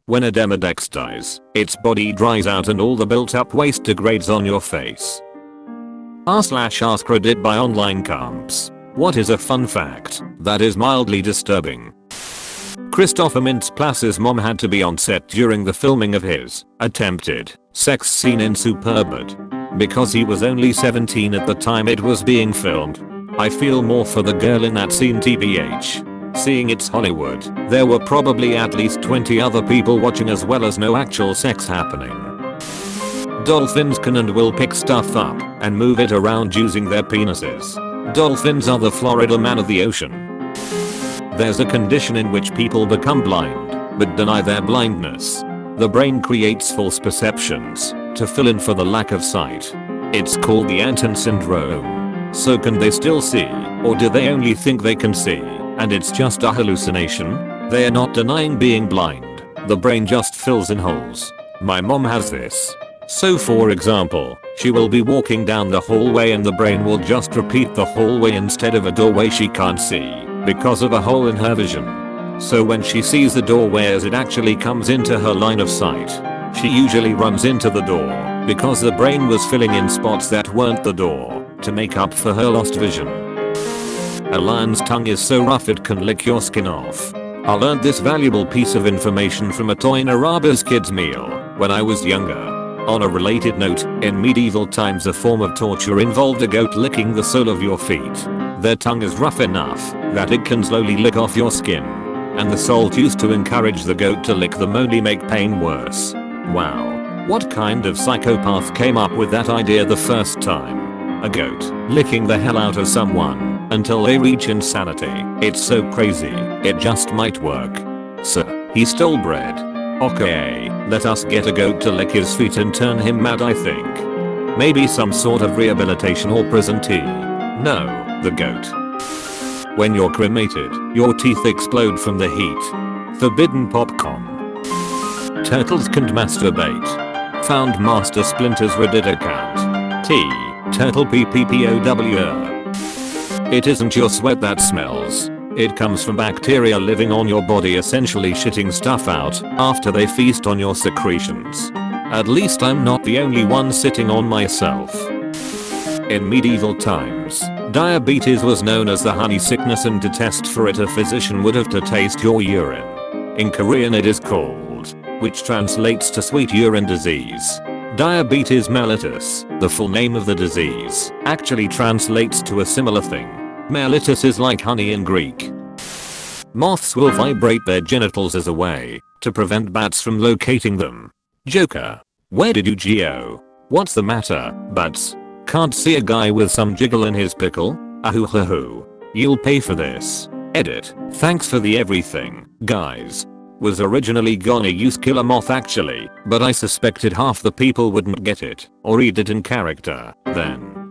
When a Demodex dies, its body dries out and all the built up waste degrades on your face. r/r credit by online comps. What is a fun fact that is mildly disturbing? Christopher Mintz-Plass's mom had to be on set during the filming of his attempted sex scene in Superbad. Because he was only 17 at the time it was being filmed. I feel more for the girl in that scene tbh. Seeing it's Hollywood, there were probably at least 20 other people watching as well as no actual sex happening. Dolphins can and will pick stuff up and move it around using their penises. Dolphins are the Florida man of the ocean. There's a condition in which people become blind, but deny their blindness. The brain creates false perceptions to fill in for the lack of sight. It's called the Anton syndrome. So can they still see, or do they only think they can see, and it's just a hallucination? They are not denying being blind, the brain just fills in holes. My mom has this. So for example, she will be walking down the hallway and the brain will just repeat the hallway instead of a doorway she can't see, because of a hole in her vision. So when she sees the doorway as it actually comes into her line of sight, she usually runs into the door, because the brain was filling in spots that weren't the door, to make up for her lost vision. A lion's tongue is so rough it can lick your skin off. I learned this valuable piece of information from a Toy in Araba's kids meal when I was younger. On a related note, in medieval times a form of torture involved a goat licking the sole of your feet. Their tongue is rough enough that it can slowly lick off your skin. And the salt used to encourage the goat to lick them, only make pain worse. Wow. What kind of psychopath came up with that idea the first time? A goat licking the hell out of someone until they reach insanity. It's so crazy, it just might work. Sir, he stole bread. Okay, let us get a goat to lick his feet and turn him mad, I think. Maybe some sort of rehabilitation or prison tea. No, the goat. When you're cremated, your teeth explode from the heat. Forbidden popcorn. Turtles can't masturbate. Found Master Splinter's Reddit account. T. Turtle PPPOW. It isn't your sweat that smells. It comes from bacteria living on your body, essentially shitting stuff out after they feast on your secretions. At least I'm not the only one sitting on myself. In medieval times, diabetes was known as the honey sickness, and to test for it a physician would have to taste your urine. In Korean it is called, which translates to sweet urine disease. Diabetes mellitus, the full name of the disease, actually translates to a similar thing. Mellitus is like honey in Greek. Moths will vibrate their genitals as a way to prevent bats from locating them. Joker. Where did you geo? What's the matter, bats? Can't see a guy with some jiggle in his pickle? Ahoo. You'll pay for this. Edit. Thanks for the everything, guys. Was originally gonna use Killer Moth actually, but I suspected half the people wouldn't get it or read it in character then.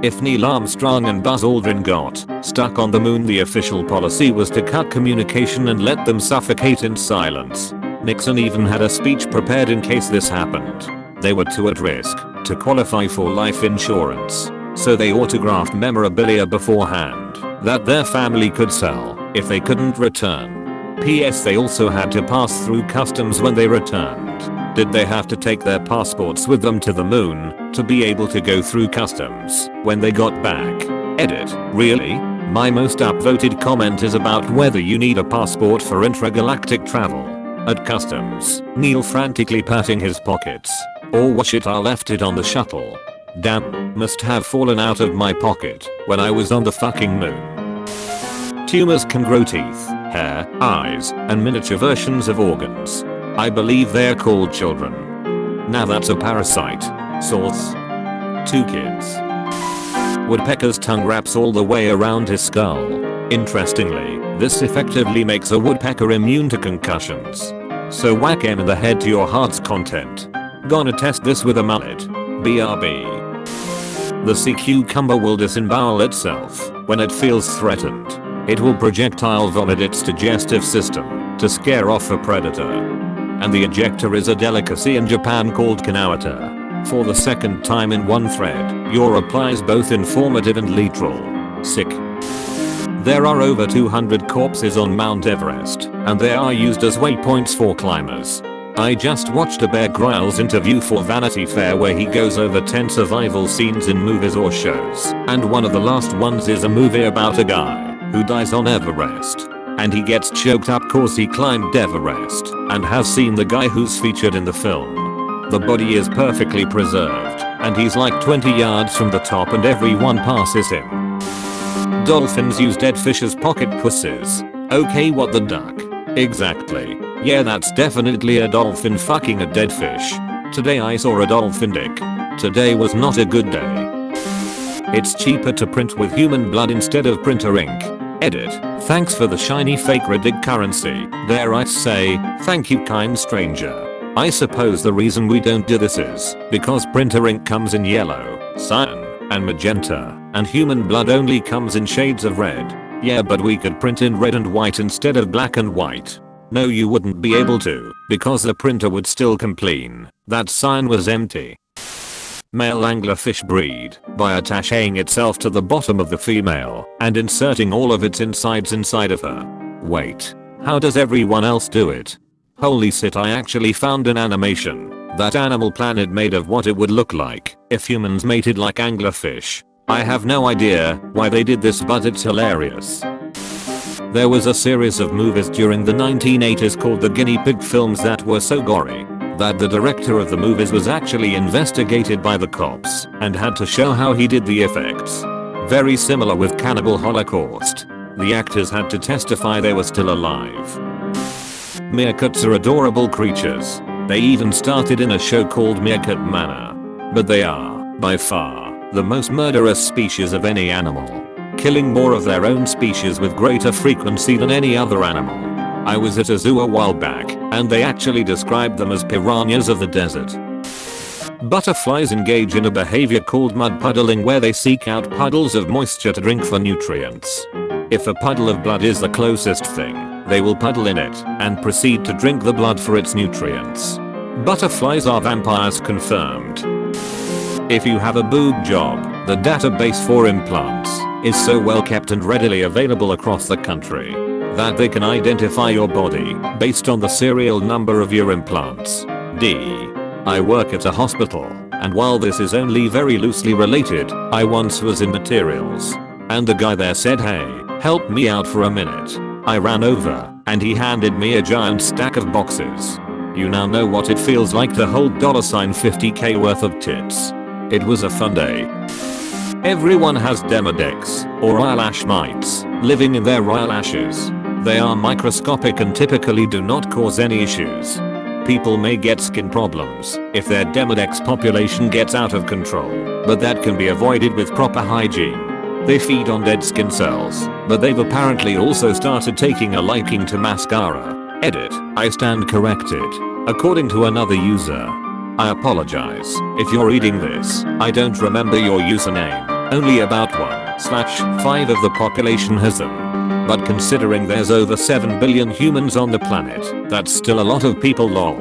If Neil Armstrong and Buzz Aldrin got stuck on the moon, the official policy was to cut communication and let them suffocate in silence. Nixon even had a speech prepared in case this happened. They were too at risk to qualify for life insurance, so they autographed memorabilia beforehand that their family could sell if they couldn't return. P.S. They also had to pass through customs when they returned. Did they have to take their passports with them to the moon to be able to go through customs when they got back? Edit. Really? My most upvoted comment is about whether you need a passport for intragalactic travel. At customs, Neil frantically patting his pockets. Oh what shit, I left it on the shuttle. Damn, must have fallen out of my pocket when I was on the fucking moon. Tumors can grow teeth, hair, eyes, and miniature versions of organs. I believe they're called children. Now that's a parasite. Source. 2 kids. Woodpecker's tongue wraps all the way around his skull. Interestingly, this effectively makes a woodpecker immune to concussions. So whack him in the head to your heart's content. Gonna test this with a mullet. BRB. The sea cucumber will disembowel itself when it feels threatened. It will projectile vomit its digestive system to scare off a predator. And the ejector is a delicacy in Japan called kanawata. For the second time in one thread, your reply is both informative and literal. Sick. There are over 200 corpses on Mount Everest, and they are used as waypoints for climbers. I just watched a Bear Grylls interview for Vanity Fair where he goes over 10 survival scenes in movies or shows, and one of the last ones is a movie about a guy who dies on Everest. And he gets choked up cause he climbed Everest and has seen the guy who's featured in the film. The body is perfectly preserved, and he's like 20 yards from the top and everyone passes him. Dolphins use dead fish as pocket pussies. Okay, what the duck? Exactly. Yeah, that's definitely a dolphin fucking a dead fish. Today I saw a dolphin dick. Today was not a good day. It's cheaper to print with human blood instead of printer ink. Edit. Thanks for the shiny fake Reddit currency. Dare I say, thank you kind stranger. I suppose the reason we don't do this is because printer ink comes in yellow, cyan, and magenta, and human blood only comes in shades of red. Yeah, but we could print in red and white instead of black and white. No, you wouldn't be able to, because the printer would still complain that cyan was empty. Male anglerfish breed by attaching itself to the bottom of the female and inserting all of its insides inside of her. Wait, how does everyone else do it? Holy shit, I actually found an animation that Animal Planet made of what it would look like if humans mated like anglerfish. I have no idea why they did this, but it's hilarious. There was a series of movies during the 1980s called the Guinea Pig films that were so gory that the director of the movies was actually investigated by the cops and had to show how he did the effects. Very similar with Cannibal Holocaust. The actors had to testify they were still alive. Meerkats are adorable creatures. They even started in a show called Meerkat Manor. But they are, by far, the most murderous species of any animal, killing more of their own species with greater frequency than any other animal. I was at a zoo a while back, and they actually described them as piranhas of the desert. Butterflies engage in a behavior called mud puddling where they seek out puddles of moisture to drink for nutrients. If a puddle of blood is the closest thing, they will puddle in it and proceed to drink the blood for its nutrients. Butterflies are vampires confirmed. If you have a boob job, the database for implants is so well kept and readily available across the country that they can identify your body based on the serial number of your implants. I work at a hospital, and while this is only very loosely related, I once was in materials, and the guy there said, "Hey, help me out for a minute." I ran over, and he handed me a giant stack of boxes. You now know what it feels like to hold $50k worth of tits. It was a fun day. Everyone has demodex, or eyelash mites, living in their eyelashes. They are microscopic and typically do not cause any issues. People may get skin problems if their demodex population gets out of control, but that can be avoided with proper hygiene. They feed on dead skin cells, but they've apparently also started taking a liking to mascara. Edit. I stand corrected. According to another user. I apologize if you're reading this. I don't remember your username. Only about 1/5 of the population has them. But considering there's over 7 billion humans on the planet, that's still a lot of people lol.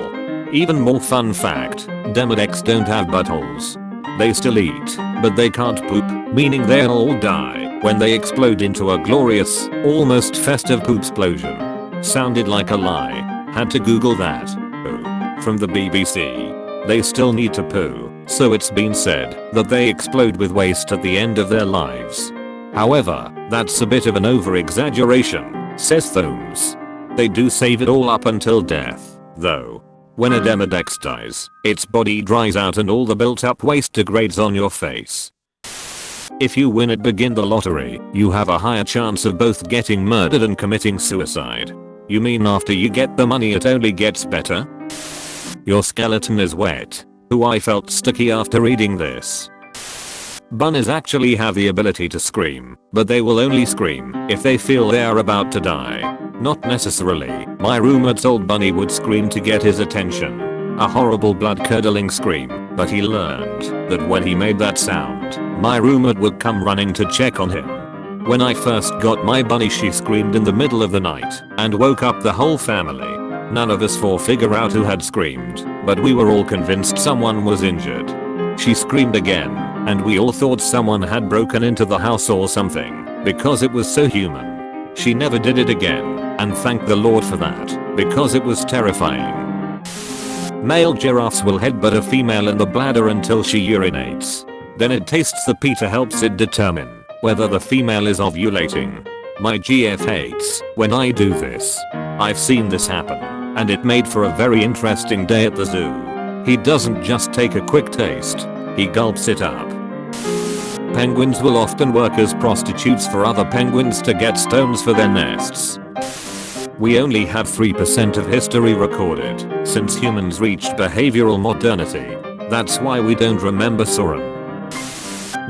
Even more fun fact, demodex don't have buttholes. They still eat, but they can't poop, meaning they'll all die when they explode into a glorious, almost festive poop explosion. Sounded like a lie. Had to Google that. Oh. From the BBC. They still need to poo, so it's been said that they explode with waste at the end of their lives. However, that's a bit of an over-exaggeration, says Thomes. They do save it all up until death, though. When a demodex dies, its body dries out and all the built-up waste degrades on your face. If you win at Begin the Lottery, you have a higher chance of both getting murdered and committing suicide. You mean after you get the money it only gets better? Your skeleton is wet. Ooh, I felt sticky after reading this. Bunnies actually have the ability to scream, but they will only scream if they feel they are about to die. Not necessarily. My roommate's old bunny would scream to get his attention. A horrible blood-curdling scream, but he learned that when he made that sound, my roommate would come running to check on him. When I first got my bunny, she screamed in the middle of the night and woke up the whole family. None of us four figure out who had screamed, but we were all convinced someone was injured. She screamed again, and we all thought someone had broken into the house or something, because it was so human. She never did it again, and thank the Lord for that, because it was terrifying. Male giraffes will headbutt a female in the bladder until she urinates. Then it tastes the pee to helps it determine whether the female is ovulating. My GF hates when I do this. I've seen this happen, and it made for a very interesting day at the zoo. He doesn't just take a quick taste, he gulps it up. Penguins will often work as prostitutes for other penguins to get stones for their nests. We only have 3% of history recorded since humans reached behavioral modernity. That's why we don't remember Soren.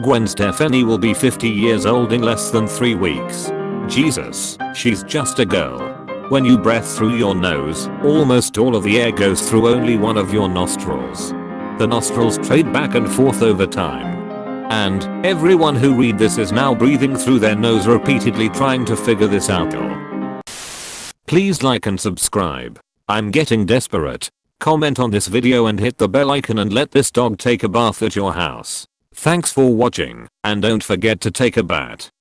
Gwen Stefani will be 50 years old in less than 3 weeks. Jesus, she's just a girl. When you breathe through your nose, almost all of the air goes through only one of your nostrils. The nostrils trade back and forth over time. And everyone who read this is now breathing through their nose repeatedly trying to figure this out. Please like and subscribe. I'm getting desperate. Comment on this video and hit the bell icon and let this dog take a bath at your house. Thanks for watching, and don't forget to take a bat.